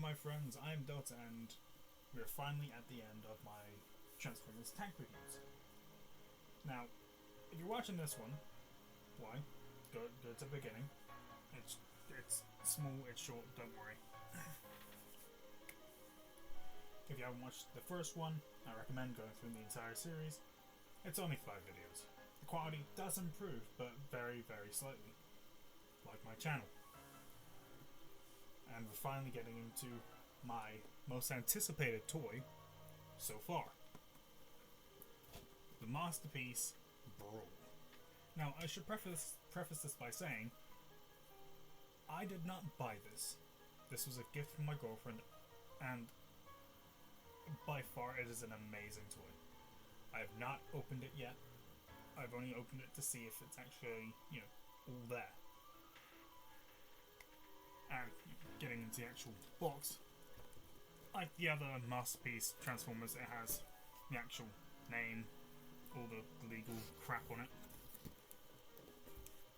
my friends, I am Delta, and we are finally at the end of my Transformers tank reviews. Now, if you're watching this one, why? Go to the beginning. It's small, it's short, don't worry. If you haven't watched the first one, I recommend going through the entire series. It's only 5 videos. The quality does improve, but very, very slightly. Like my channel. And we're finally getting into my most anticipated toy so far. The masterpiece, Brawl. Now, I should preface this by saying, I did not buy this. This was a gift from my girlfriend, and by far it is an amazing toy. I have not opened it yet. I've only opened it to see if it's actually, all there. And getting into the actual box, like the other masterpiece Transformers, it has the actual name, all the legal crap on it.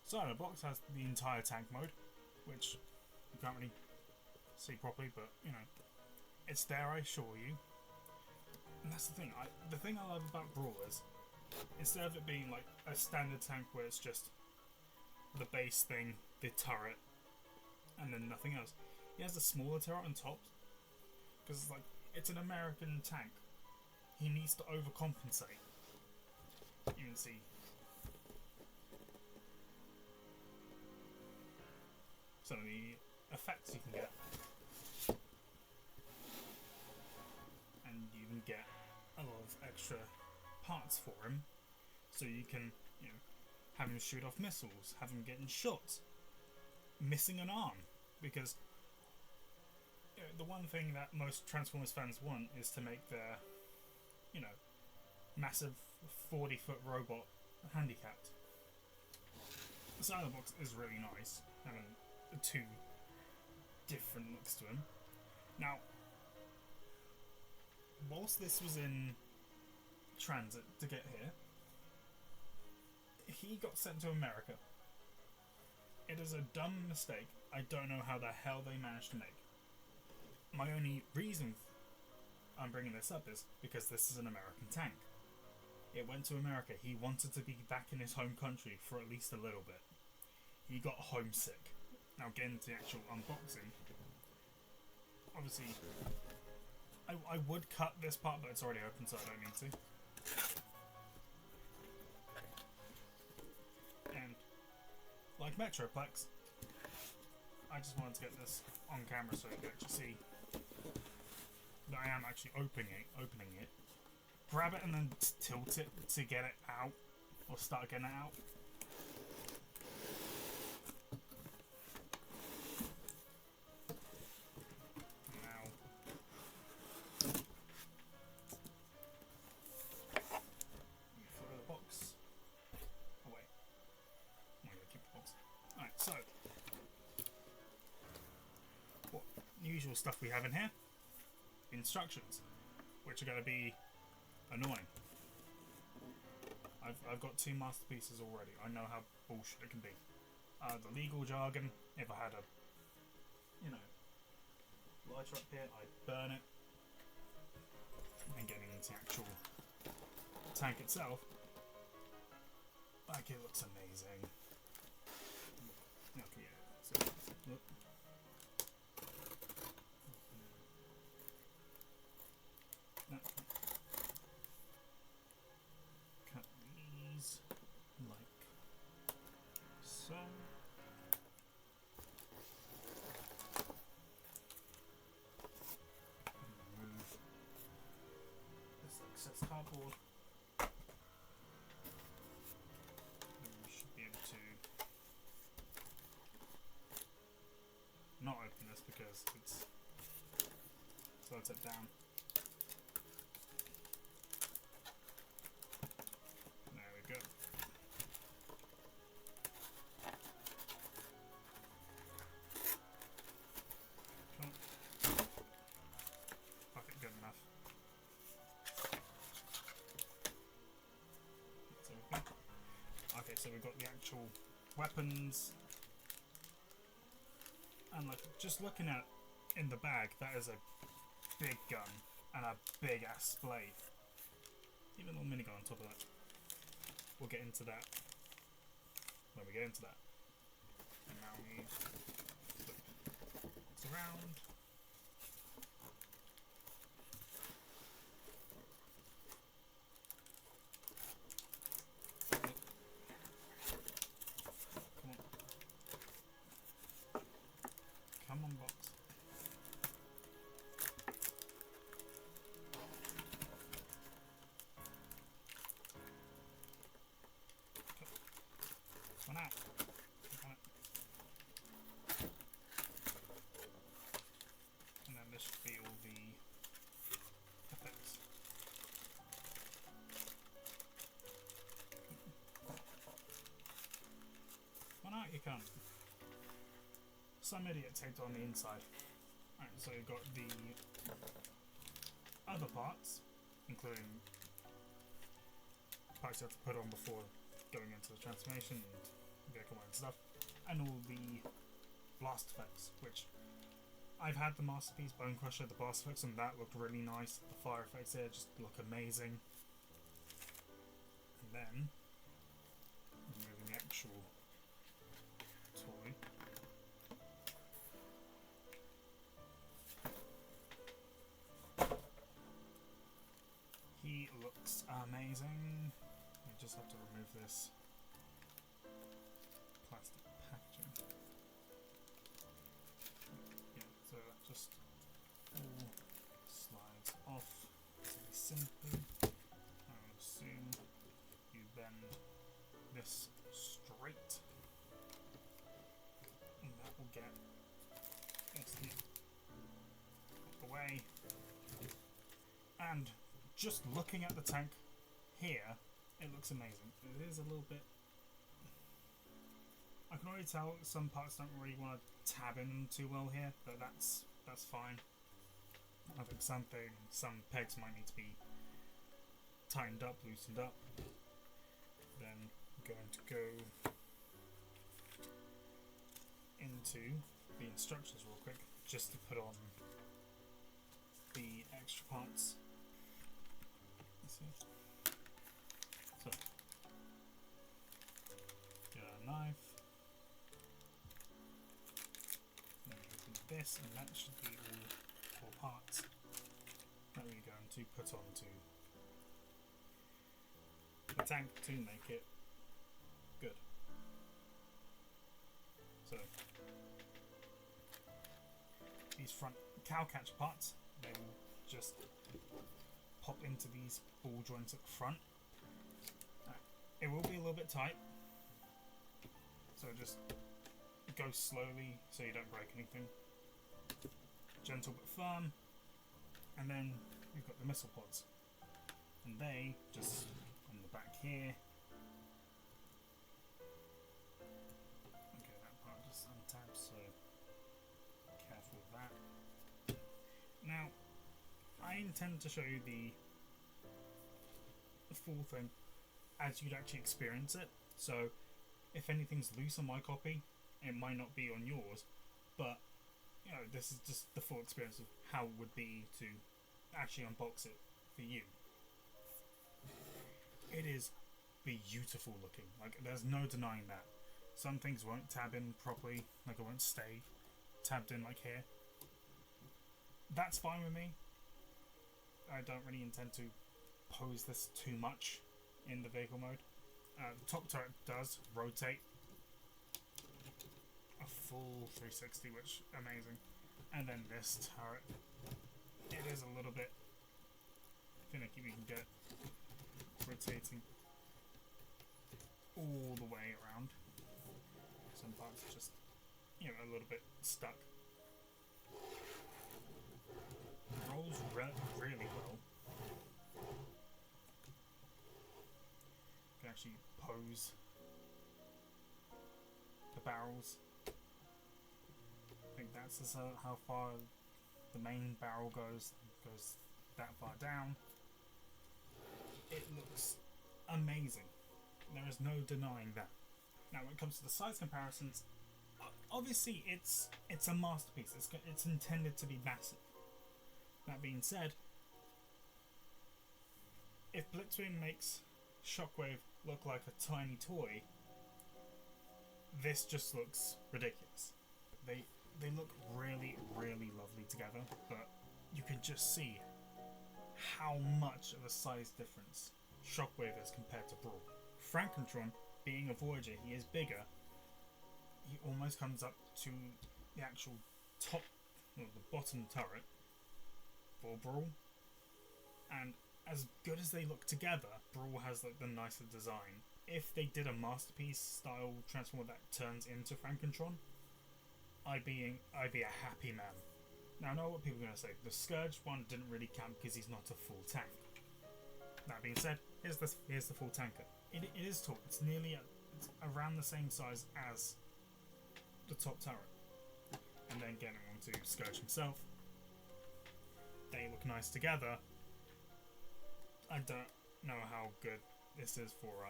So the box has the entire tank mode, which you can't really see properly, but it's there, I assure you. And that's the thing. The thing I love about Brawl is, instead of it being like a standard tank where it's just the base thing, the turret, and then nothing else, he has a smaller turret on top, because it's an American tank. He needs to overcompensate. You can see some of the effects you can get, and you can get a lot of extra parts for him, so you can have him shoot off missiles, have him getting shot, missing an arm, because the one thing that most Transformers fans want is to make their massive 40-foot robot handicapped. The side of the box is really nice, having 2 different looks to him. Now, whilst this was in transit to get here, he got sent to America. It is a dumb mistake. I don't know how the hell they managed to make. My only reason I'm bringing this up is because this is an American tank. It went to America. He wanted to be back in his home country for at least a little bit. He got homesick. Now getting to the actual unboxing. Obviously, I would cut this part, but it's already open, so I don't need to. And like Metroplex, I just wanted to get this on camera so you can actually see that I am actually opening it. Grab it and then tilt it to get it out, or start getting it out. Now, you throw the box away. I'm going to keep the box. Alright, so what usual stuff we have in here? Instructions, which are going to be annoying. I've got 2 masterpieces already. I know how bullshit it can be. The legal jargon, if I had a lighter up here, I'd burn it. And getting into the actual tank itself, it looks amazing. Okay, yeah. So look. Cut these like so. Remove this excess cardboard. And we should be able to not open this because it's slows it down. There we go. Cool. Fuck it, good enough. So okay, so we've got the actual weapons, and just looking at in the bag, that is a big gun and a big ass blade. Even a little minigun on top of that. We'll get into that when we get into that. And now we flip it around. Come on, box. One out. And then this should be all the effects. One out, you can't. Some idiot taped on the inside. Alright, so you've got the other parts, including parts you have to put on before going into the transformation and vehicle mode and stuff, and all the blast effects, which I've had the Masterpiece Bone Crusher, the blast effects, and that looked really nice. The fire effects here just look amazing. And then, removing the actual toy. He looks amazing. I just have to remove this plastic packaging. Yeah, so that just all slides off really simply. I would assume you bend this straight, and that will get this out the way. And just looking at the tank here, it looks amazing. It is a little bit... I can already tell some parts don't really want to tab in too well here, but that's fine. I think some pegs might need to be tightened up, loosened up. Then I'm going to go into the instructions real quick, just to put on the extra parts. So, get our knife, then do this, and that should be all 4 parts that we're going to put onto the tank to make it good. So, these front cow catch parts, they will just pop into these ball joints at the front. It will be a little bit tight, so just go slowly so you don't break anything. Gentle but firm. And then you've got the missile pods, and they just on the back here. Okay, that part just untapped, so careful with that. Now, I intend to show you the full thing as you'd actually experience it. So if anything's loose on my copy, it might not be on yours, but you know, this is just the full experience of how it would be to actually unbox it for you. It is beautiful looking, like there's no denying that. Some things won't tab in properly, like it won't stay tabbed in like here. That's fine with me. I don't really intend to pose this too much in the vehicle mode. The top turret does rotate a full 360, which amazing. And then this turret, it is a little bit finicky. We can get rotating all the way around. Some parts are just, you know, a little bit stuck. It rolls really well. You can actually pose the barrels. I think that's just how far the main barrel goes that far down. It looks amazing. There is no denying that. Now when it comes to the size comparisons, obviously it's a masterpiece. It's intended to be massive. That being said, if Blitzwing makes Shockwave look like a tiny toy, this just looks ridiculous. They look really, really lovely together, but you can just see how much of a size difference Shockwave is compared to Brawl. Frankentron, being a Voyager, he is bigger. He almost comes up to the actual top, or the bottom turret for Brawl. And as good as they look together, Brawl has like the nicer design. If they did a masterpiece style transformer that turns into Frankentron, I'd be a happy man. Now I know what people are going to say. The Scourge one didn't really count because he's not a full tank. That being said, here's the full tanker. It is tall. It's around the same size as the top turret. And then getting onto Scourge himself. They look nice together. I don't know how good this is for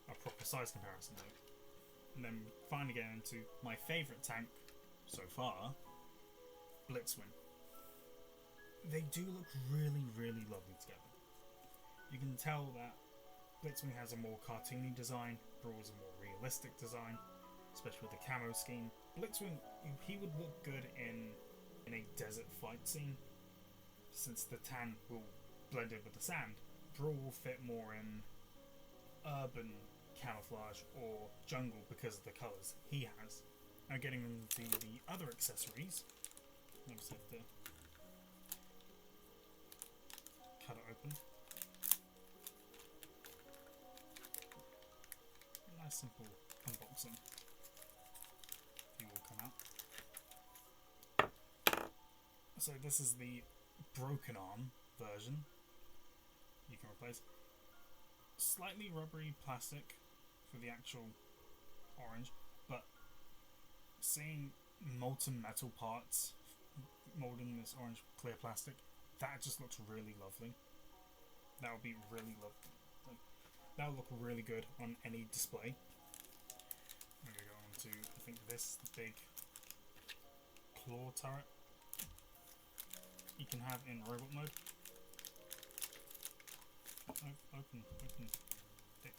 a proper size comparison though. And then finally getting into my favourite tank so far, Blitzwing. They do look really, really lovely together. You can tell that Blitzwing has a more cartoony design, Brawl's a more realistic design, especially with the camo scheme. Blitzwing, he would look good in a desert fight scene, since the tan will blend in with the sand. Brawl will fit more in urban camouflage or jungle because of the colours he has. Now getting into the other accessories, I just have to cut it open. Nice simple unboxing. He will come out. So this is the broken arm version. You can replace slightly rubbery plastic for the actual orange, but seeing molten metal parts molded in this orange clear plastic, that just looks really lovely. That would be really lovely. That would look really good on any display. I'm going to go on to, I think this, the big claw turret you can have in robot mode. Open. Thick.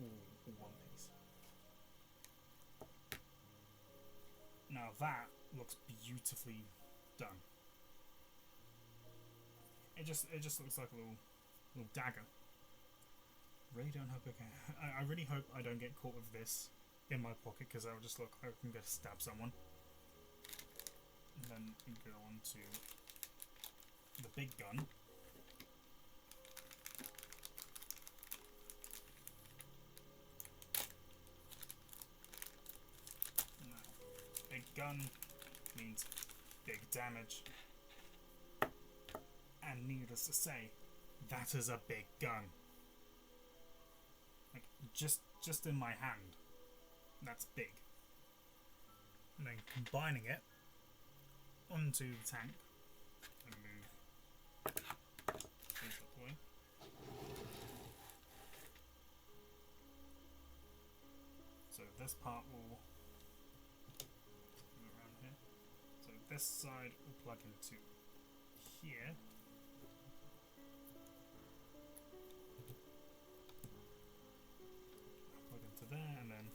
All one piece. Now that looks beautifully done. It just looks like a little dagger. Really don't hope I really hope I don't get caught with this in my pocket, because that would just look like I can go stab someone. And then we go on to the big gun. Now, big gun means big damage. And needless to say, that is a big gun. Like, just in my hand, that's big. And then combining it onto the tank, and move these out the way. So this part will go around here. So this side will plug into here. Plug into there, and then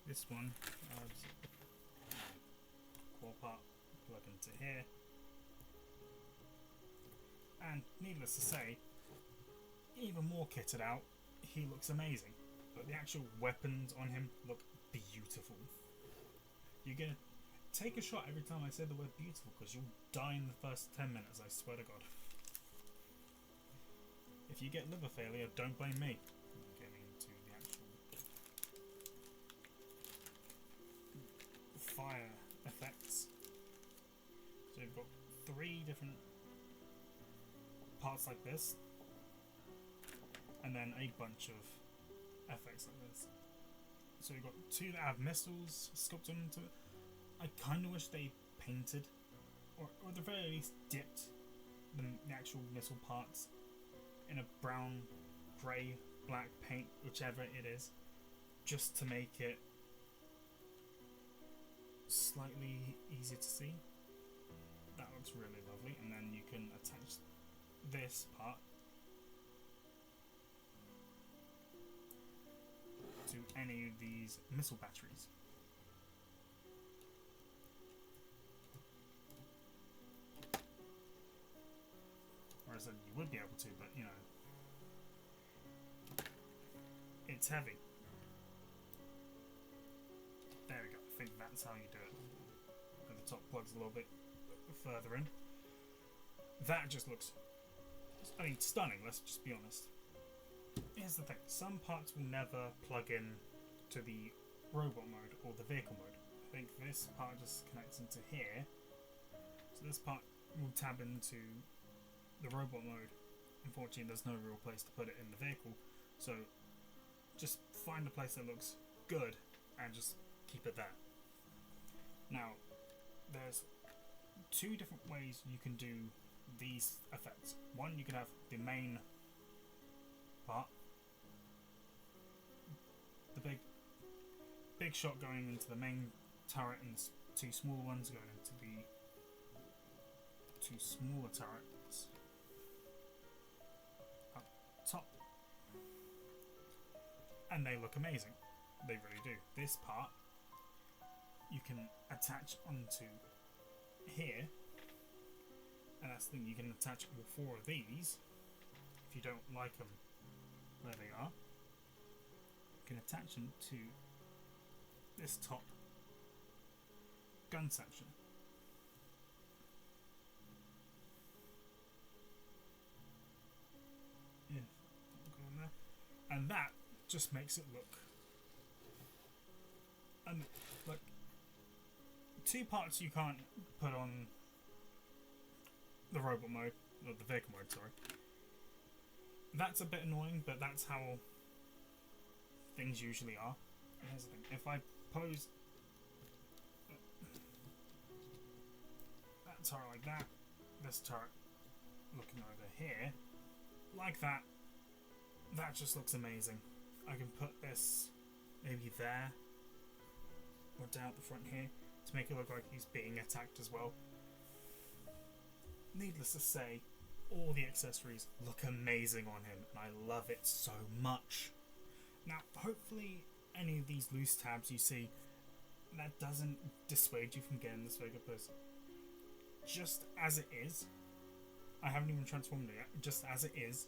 this one adds core part, plug into here. And needless to say, even more kitted out, he looks amazing. But the actual weapons on him look beautiful. You're gonna take a shot every time I say the word beautiful, because you'll die in the first 10 minutes, I swear to God. If you get liver failure, don't blame me. Getting into the actual fire effects. So you've got 3 different parts like this, and then a bunch of effects like this. So you've got 2 that have missiles sculpted into it. I kind of wish they painted, or at the very least dipped the actual missile parts in a brown, grey, black paint, whichever it is. just to make it slightly easier to see. That looks really lovely, and then you can attach this part to any of these missile batteries. Whereas then you would be able to, but you know, it's heavy. There we go, I think that's how you do it. And the top plugs a little bit further in. That just looks, I mean, stunning, let's just be honest. Here's the thing, some parts will never plug in to the robot mode or the vehicle mode. I think this part just connects into here. So this part will tab into the robot mode. Unfortunately, there's no real place to put it in the vehicle. So just find a place that looks good and just keep it there. Now, there's two different ways you can do these effects. One, you can have the main part, the big shot going into the main turret, and the two small ones going into the two smaller turrets up top, and they look amazing. They really do. This part you can attach onto here, and that's the thing, you can attach all four of these. If you don't like them where they are, you can attach them to this top gun section. Yeah, go on there. And that just makes it look, like, two parts you can't put on the robot mode, or the vehicle mode, sorry. That's a bit annoying, but that's how things usually are. And here's the thing, if I pose that turret like that, this turret looking over here, like that, that just looks amazing. I can put this maybe there, or down at the front here, to make it look like he's being attacked as well. Needless to say, all the accessories look amazing on him, and I love it so much. Now, hopefully any of these loose tabs you see, that doesn't dissuade you from getting this Vega Plus. Just as it is, I haven't even transformed it yet, just as it is,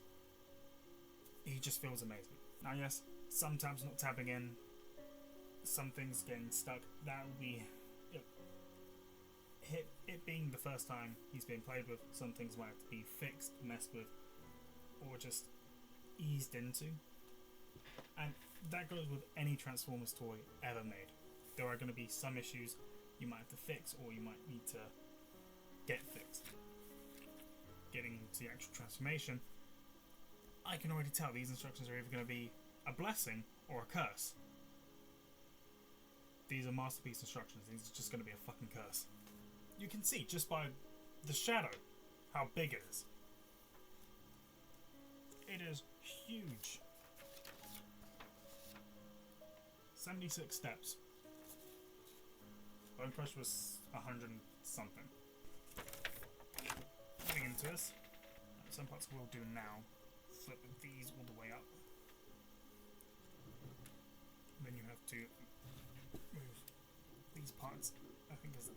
he just feels amazing. Now yes, some tabs not tabbing in, some things getting stuck, that will be it being the first time he's been played with. Some things might have to be fixed, messed with, or just eased into. And that goes with any Transformers toy ever made. There are going to be some issues you might have to fix, or you might need to get fixed. Getting into the actual transformation, I can already tell these instructions are either going to be a blessing or a curse. These are masterpiece instructions. These are just going to be a fucking curse. You can see just by the shadow how big it is. It is huge. 76 steps. Bone Crush was 100 something. Getting into this, some parts we'll do now. Flip these all the way up. Then you have to move these parts, I think, as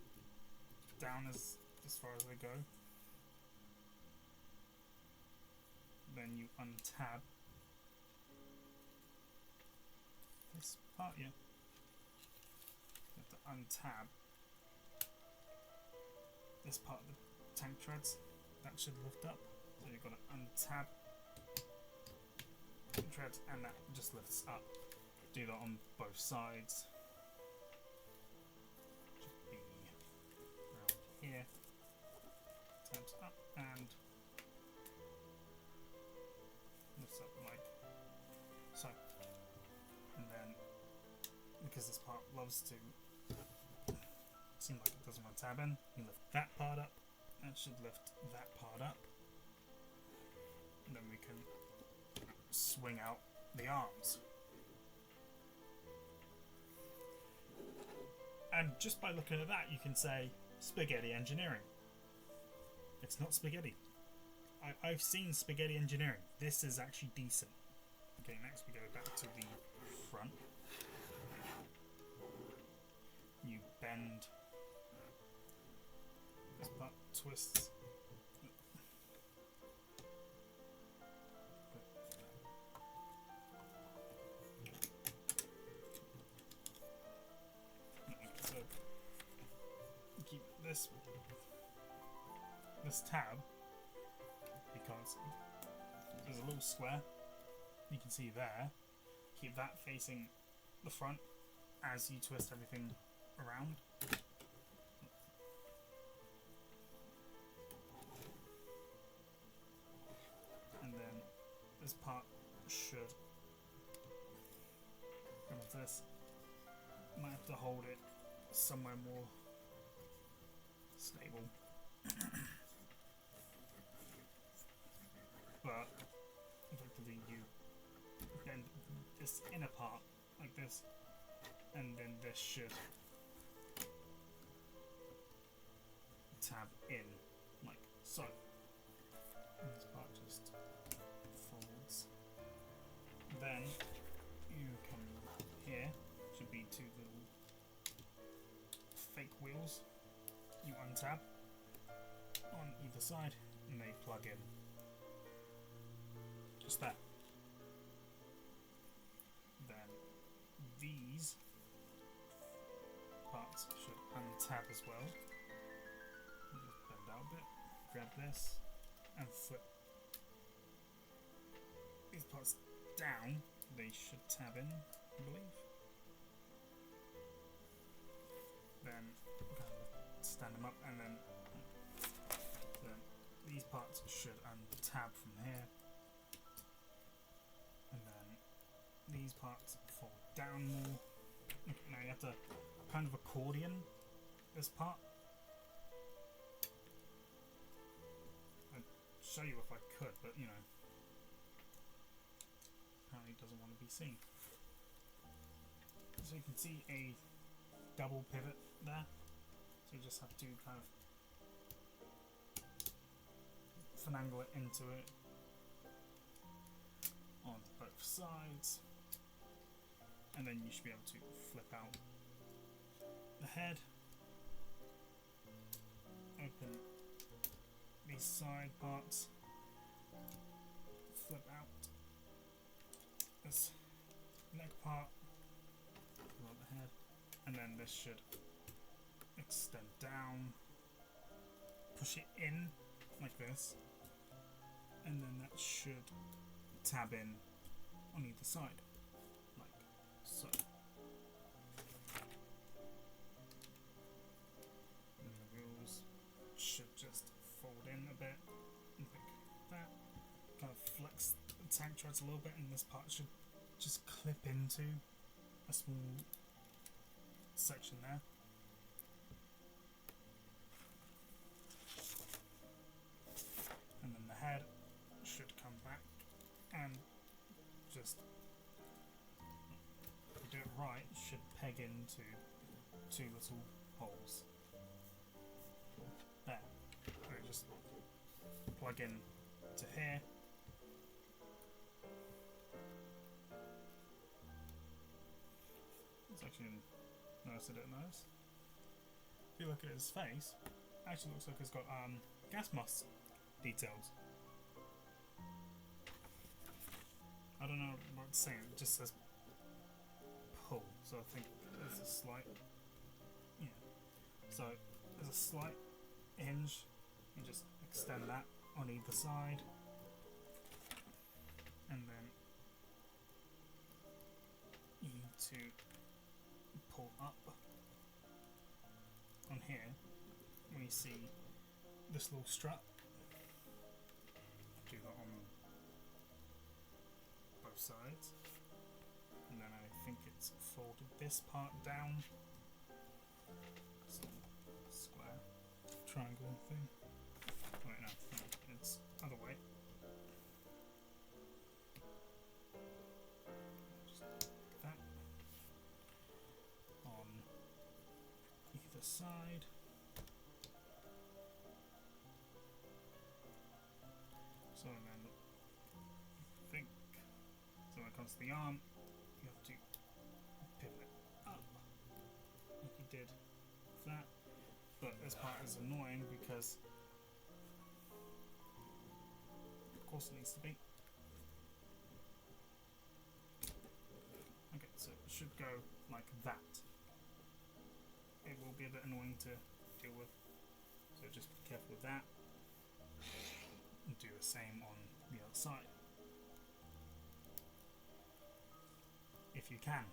down as far as they go. Then you untab this part, yeah. You have to untab this part of the tank treads. That should lift up. So you've got to untab the treads, and that just lifts up. Do that on both sides. Should be around here. Tabs up and lifts up like so. And then, because this part loves to seem like it doesn't want to tab in, you lift that part up. That should lift that part up. And then we can swing out the arms. And just by looking at that, you can say spaghetti engineering. It's not spaghetti. I've seen spaghetti engineering. This is actually decent. Okay, next we go back to the front. You bend this part, twists. So keep this tab. You can't see. There's a little square. You can see there. Keep that facing the front as you twist everything around. And then this part should come like this. Might have to hold it somewhere more stable. But effectively you bend this inner part like this, and then this should tab in like so. And this part just folds. Then you come here, should be two little fake wheels. You untab on either side and they plug in. Just that. Then these parts should untab as well. Just bend out a bit, grab this and flip these parts down. They should tab in, I believe. Then stand them up, and then these parts should untab from here. And then these parts fall down more. Okay, now you have to kind of accordion this part. I'd show you if I could, but you know, apparently it doesn't want to be seen. So you can see a double pivot there. So you just have to kind of finagle it into it on both sides, and then you should be able to flip out the head, open these side parts, flip out this neck part, pull out the head, and then this should extend down, push it in like this, and then that should tab in on either side, like so. And the wheels should just fold in a bit, like that. Kind of flex the tank treads a little bit, and this part should just clip into a small section there. And then the head should come back and just, if you do it right, should peg into two little holes there. So just plug in to here. It's actually nice, I don't notice. If you look at his face, it actually looks like it's got gas mask details. I don't know what it's saying, it just says pull, so I think there's a slight, yeah, so there's a slight hinge, you just extend that on either side, and then you need to pull up on here when you see this little strut. Do that on both sides, and then I think it's folded this part down, some square triangle thing. Wait, no, it's other way. Just that on side. So and then I think so when it comes to the arm, you have to pivot it up like you did that. But this part is annoying because of course it needs to be. Okay, so it should go like that. It will be a bit annoying to deal with, so just be careful with that. And do the same on the other side. If you can.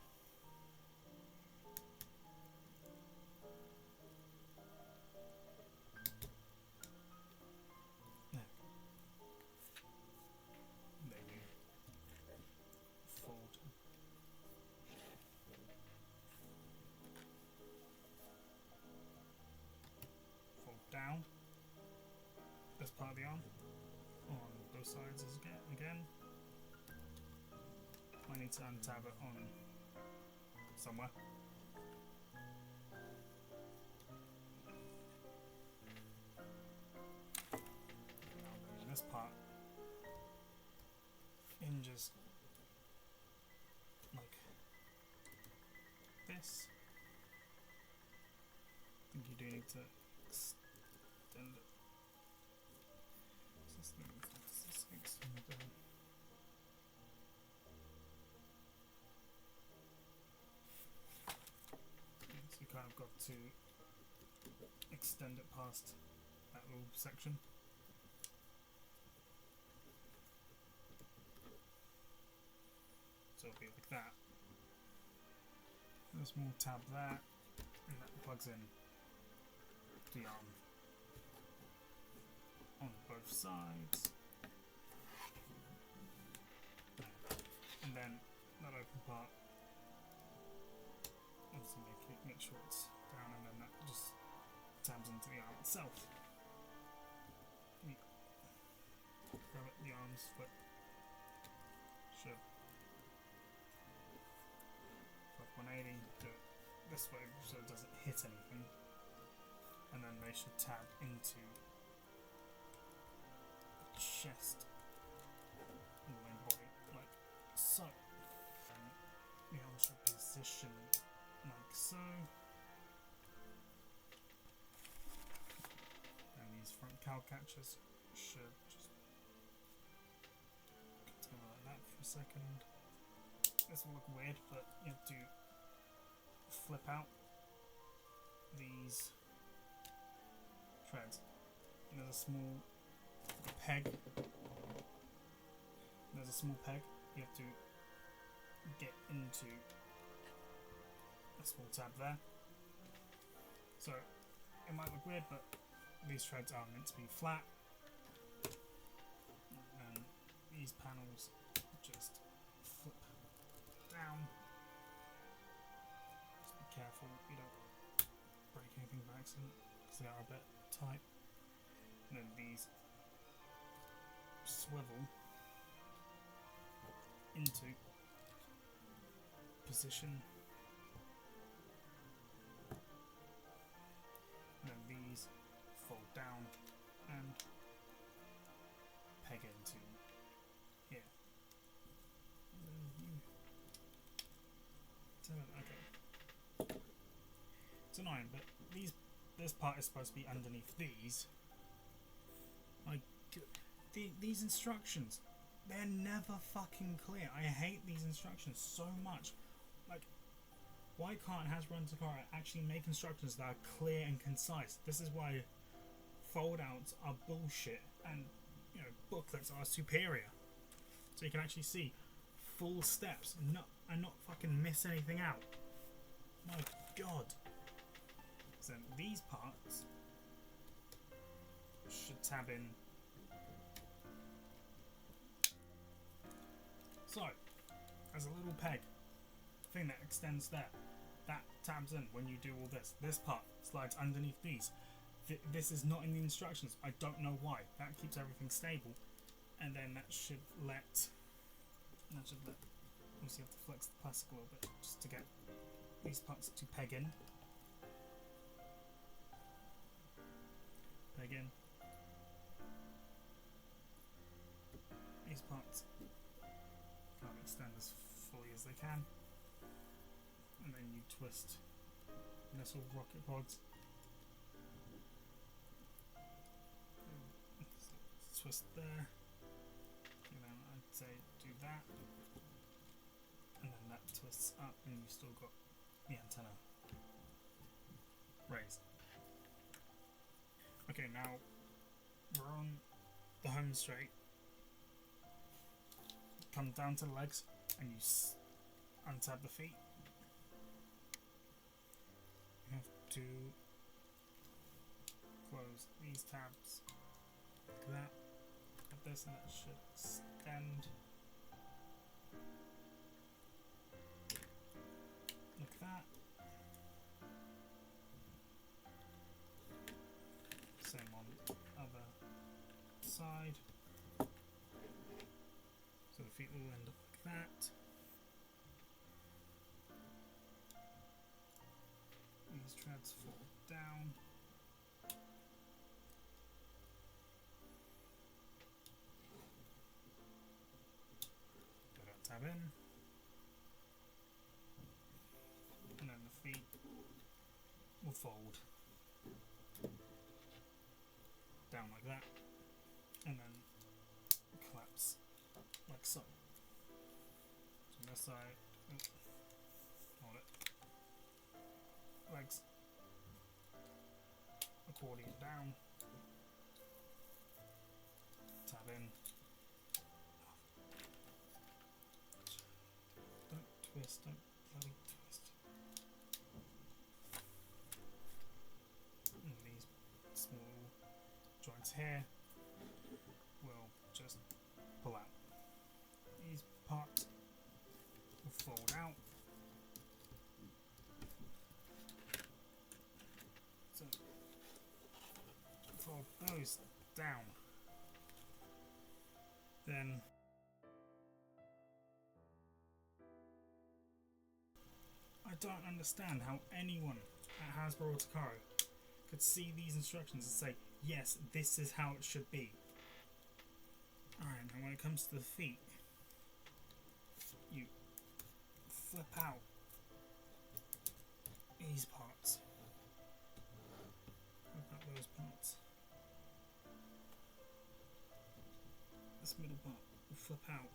There. Then you fold. Fold down. This part of the arm. On both sides again. I need to untab it on somewhere. And this part hinges like this. I think you do need to extend it. So you kind of got to extend it past that little section. So it'll be like that. A small tab there, and that plugs in the arm on both sides. And then that open part, obviously make sure it's down, and then that just tabs into the arm itself. Grab it, the arms flip. Should flip 180, do it this way so it doesn't hit anything. And then they should tab into the chest and the main body, like so. And the arm should position like so. And these front cow catchers should just continue like that for a second. This will look weird, but you have to flip out these threads. And there's a small peg. There's a small peg. You have to get into a small tab there. So it might look weird, but these threads are meant to be flat. And these panels just flip down. Just be careful you don't break anything by accident, because they are a bit tight. And then these swivel into position, and then these fold down and peg into here. Okay. It's annoying, but this part is supposed to be underneath these. These instructions, they're never fucking clear. I hate these instructions so much. Like, why can't Hasbro and Takara actually make instructions that are clear and concise? This is why fold-outs are bullshit, and booklets are superior. So you can actually see full steps, and not fucking miss anything out. My god. So these parts should tab in. So, there's a little peg thing that extends there. That tabs in when you do all this. This part slides underneath these. This is not in the instructions. I don't know why. That keeps everything stable. And then that should let. Obviously, you have to flex the plastic a little bit just to get these parts to peg in. Again, these parts kind of extend as fully as they can, and then you twist nestle rocket pods. Twist there, and then I'd say do that, and then that twists up, and you've still got the antenna raised. Okay, now we're on the home straight. Come down to the legs, and you untab the feet. You have to close these tabs like that. Like this, and that should extend like that. Same on the other side. So the feet will end up like that. These treads fall down. Tab in, and then the feet will fold down like that, and then collapse like so. So on this side, hold it, legs accordion down, tab in. Twist, don't bloody twist. And these small joints here will just pull out. These parts will fold out. So fold those down. Then I don't understand how anyone at Hasbro could see these instructions and say, yes, this is how it should be. Alright, now when it comes to the feet, you flip out these parts. Flip out those parts. This middle part will flip out.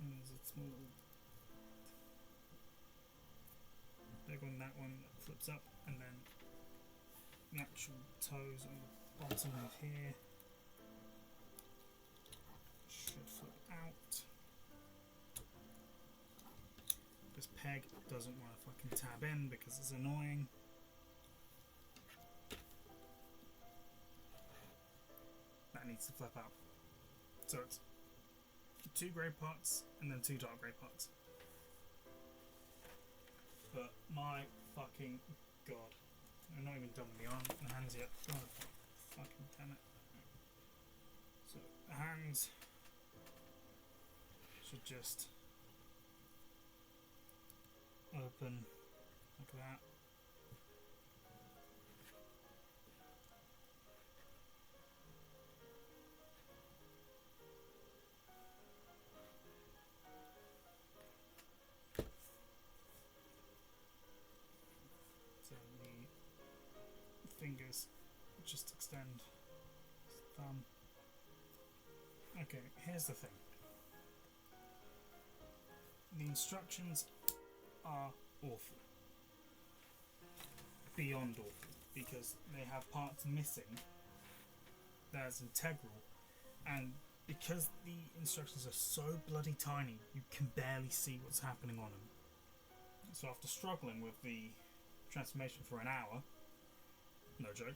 And there's a small big one, that one that flips up, and then the actual toes on the bottom of here should flip out. This peg doesn't want to fucking tab in because it's annoying. That needs to flip out. So it's 2 grey parts and then 2 dark grey parts. But my fucking god. I'm not even done with the arm and the hands yet. God fucking damn it. So the hands should just open like that. So the fingers just extend thumb. Okay, here's the thing. The instructions are awful. Beyond awful. Because they have parts missing that's integral, and because the instructions are so bloody tiny, you can barely see what's happening on them. So after struggling with the transformation for an hour, no joke,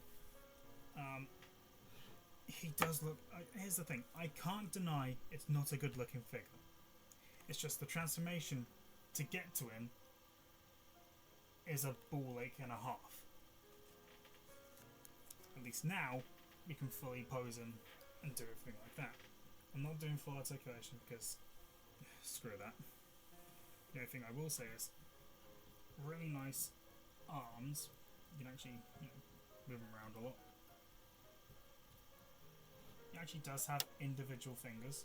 he does look... here's the thing, I can't deny it's not a good looking figure. It's just the transformation to get to him is a Brawl-Ache and a half. At least now we can fully pose him and do everything like that. I'm not doing full articulation because screw that. The only thing I will say is really nice arms. You can actually, you know, move them around a lot. It actually does have individual fingers.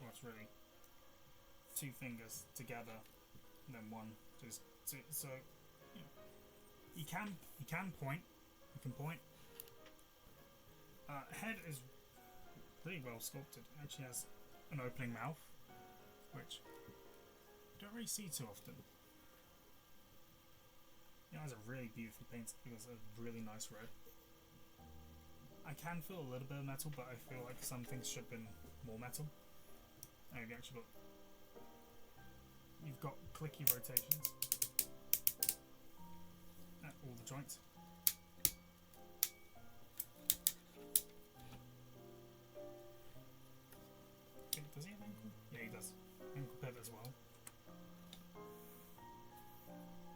Well, it's really 2 fingers together, and then one just two. So you know, you can point. You can point. Head is pretty well sculpted. It actually has an opening mouth, which you don't really see too often. It has a really beautifully painted. It was a really nice red. I can feel a little bit of metal, but I feel like some things should have been more metal. And you've got clicky rotations at all the joints. Does he have ankle? Yeah, he does. Ankle pivot as well.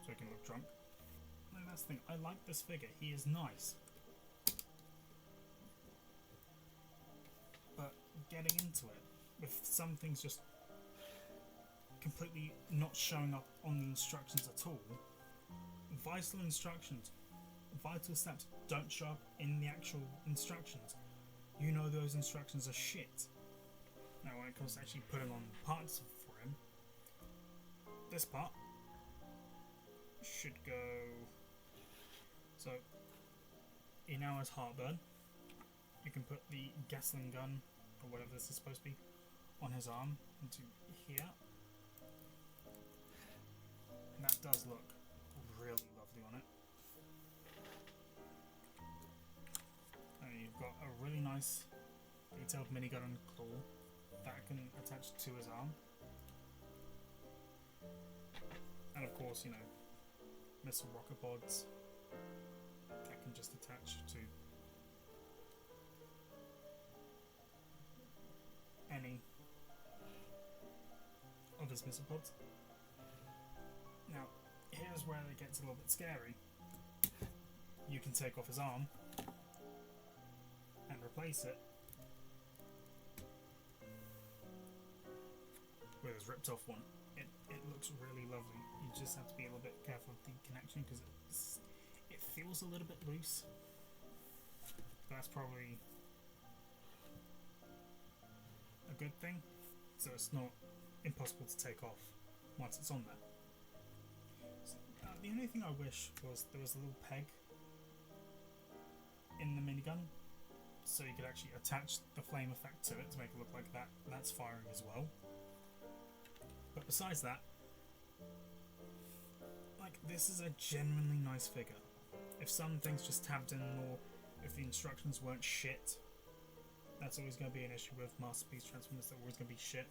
So he can look drunk. No, that's the thing. I like this figure. He is nice. But getting into it, with some things just completely not showing up on the instructions at all, vital steps don't show up in the actual instructions. You know those instructions are shit. Now when it comes to actually putting on parts for him, this part should go... So, he now has heartburn. You can put the gasoline gun, or whatever this is supposed to be, on his arm into here. And that does look really lovely on it. And you've got a really nice detailed minigun and claw that can attach to his arm. And of course, you know, missile rocket pods that can just attach to any of his missile pods. Now, here's where it gets a little bit scary. You can take off his arm and replace it with his ripped off one. It looks really lovely. You just have to be a little bit careful with the connection because it feels a little bit loose. But that's probably a good thing, so it's not impossible to take off once it's on there. So, the only thing I wish was there was a little peg in the minigun, so you could actually attach the flame effect to it to make it look like that's firing as well. But besides that, like, this is a genuinely nice figure. If some things just tabbed in more, if the instructions weren't shit, that's always going to be an issue with Masterpiece Transformers. They're always going to be shit.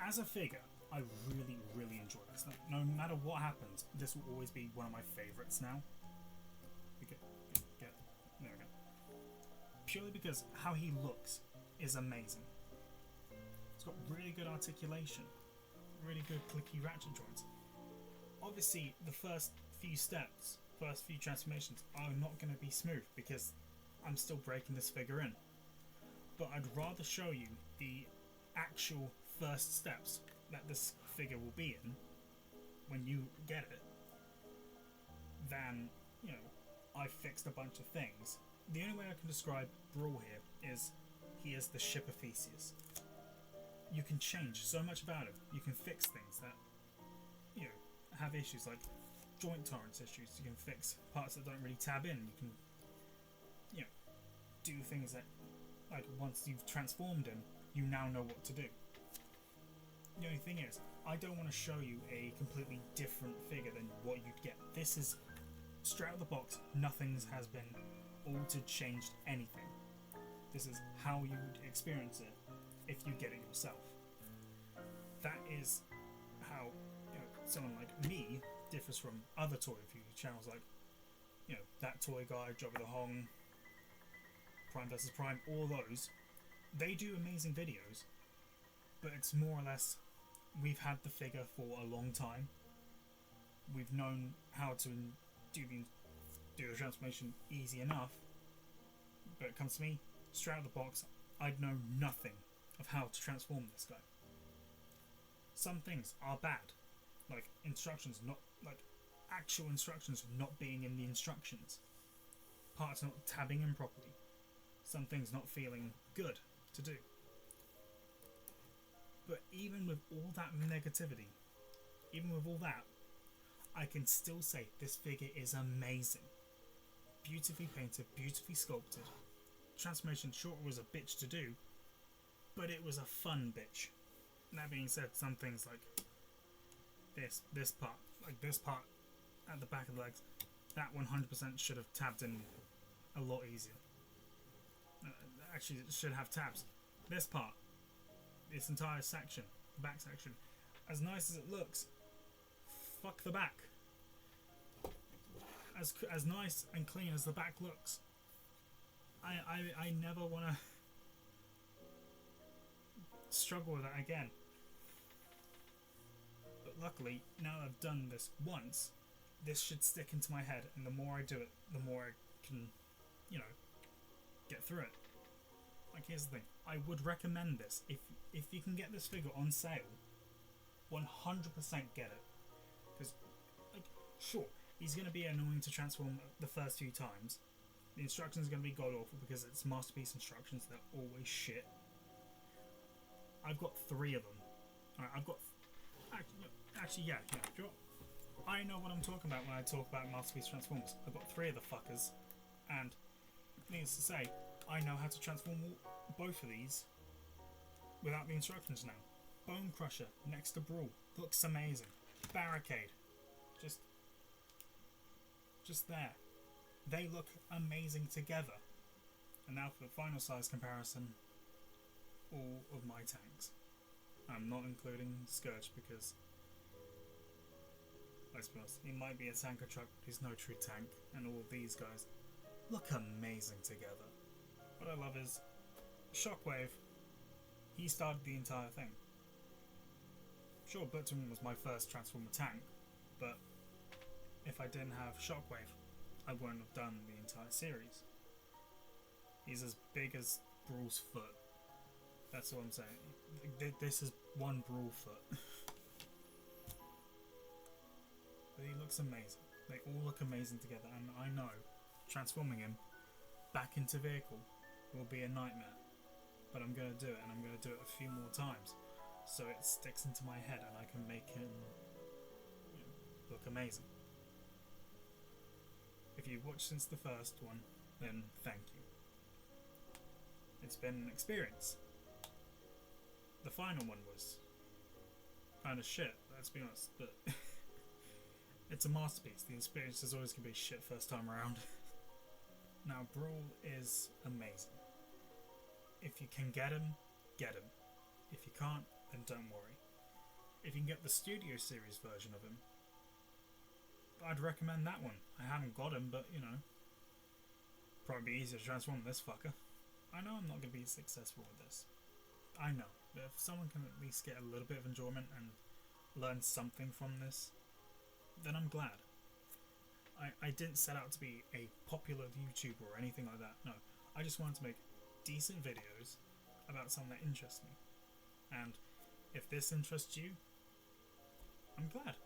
As a figure, I really, really enjoy this. No matter what happens, this will always be one of my favourites now. There we go. Purely because how he looks is amazing. It's got really good articulation, really good clicky ratchet joints. Obviously, the first few steps, first few transformations are not going to be smooth because I'm still breaking this figure in. But I'd rather show you the actual first steps that this figure will be in when you get it than, you know, I fixed a bunch of things. The only way I can describe Brawl here is he is the ship of Theseus. You can change so much about him. You can fix things that, you know, have issues like joint tolerance issues. You can fix parts that don't really tab in. You can, you know, do things that, like, once you've transformed him, you now know what to do. The only thing is, I don't want to show you a completely different figure than what you'd get. This is straight out of the box. Nothing has been altered, changed, anything. This is how you would experience it if you get it yourself. That is how, you know, someone like me differs from other toy review channels like, you know, That Toy Guy, Jobber the Hong, Prime vs Prime, all those. They do amazing videos, but it's more or less, we've had the figure for a long time. We've known how to do the transformation easy enough, but it comes to me, straight out of the box, I'd know nothing of how to transform this guy. Some things are bad, like instructions not like actual instructions not being in the instructions, parts not tabbing in properly, some things not feeling good to do. But even with all that negativity, even with all that, I can still say this figure is amazing. Beautifully painted, beautifully sculpted. Transformation sure was a bitch to do, but it was a fun bitch. That being said, some things like this part at the back of the legs, that 100% should have tabbed in a lot easier. Actually, it should have tabs. This part, this entire section, the back section, as nice as it looks, fuck the back. As nice and clean as the back looks, I never want to struggle with that again. But luckily, now I've done this once, this should stick into my head, and the more I do it, the more I can, you know, get through it. Like, here's the thing, I would recommend this. If you can get this figure on sale, 100% get it. Because, like, sure, he's going to be annoying to transform the first few times. The instructions are going to be god-awful because it's Masterpiece instructions, they're always shit. I've got 3 of them. Alright, I've got... Actually, yeah. I know what I'm talking about when I talk about Masterpiece Transformers. I've got 3 of the fuckers, and needless to say, I know how to transform both of these without the instructions now. Bone Crusher next to Brawl looks amazing. Barricade, just there. They look amazing together. And now for the final size comparison, all of my tanks. I'm not including Scourge because, let's be honest, he might be a tank or truck, but he's no true tank, and all of these guys look amazing together. What I love is Shockwave, he started the entire thing. Sure, Blitzwing was my first Transformer tank, but if I didn't have Shockwave, I wouldn't have done the entire series. He's as big as Brawl's foot. That's all I'm saying. This is one Brawl foot. But he looks amazing. They all look amazing together, and I know transforming him back into vehicle will be a nightmare. But I'm going to do it, and I'm going to do it a few more times so it sticks into my head and I can make him look amazing. If you've watched since the first one, then thank you. It's been an experience. The final one was kind of shit, let's be honest, but it's a masterpiece. The experience is always going to be shit first time around. Now, Brawl is amazing. If you can get him, get him. If you can't, then don't worry. If you can get the Studio Series version of him, I'd recommend that one. I haven't got him, but, you know, probably be easier to transform this fucker. I know I'm not going to be successful with this. I know. But if someone can at least get a little bit of enjoyment and learn something from this, then I'm glad. I didn't set out to be a popular YouTuber or anything like that. No, I just wanted to make decent videos about something that interests me. And if this interests you, I'm glad.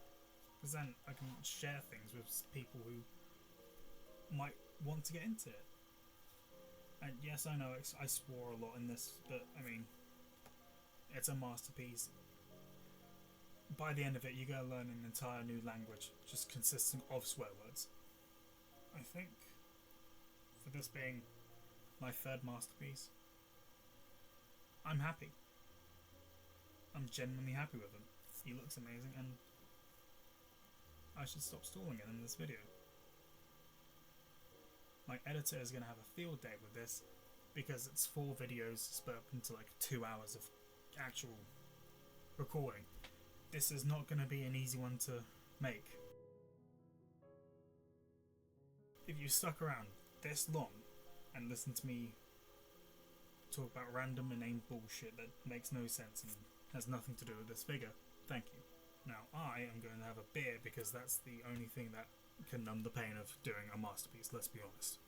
Because then I can share things with people who might want to get into it. And yes, I know I swore a lot in this, but I mean, it's a masterpiece. By the end of it, you're going to learn an entire new language, just consisting of swear words. I think, for this being my 3rd masterpiece, I'm happy. I'm genuinely happy with him. He looks amazing, and I should stop stalling it in this video. My editor is going to have a field day with this, because it's 4 videos split up into like 2 hours of actual recording. This is not going to be an easy one to make. If you stuck around this long and listened to me talk about random inane bullshit that makes no sense and has nothing to do with this figure, thank you. Now I am going to have a beer because that's the only thing that can numb the pain of doing a masterpiece, let's be honest.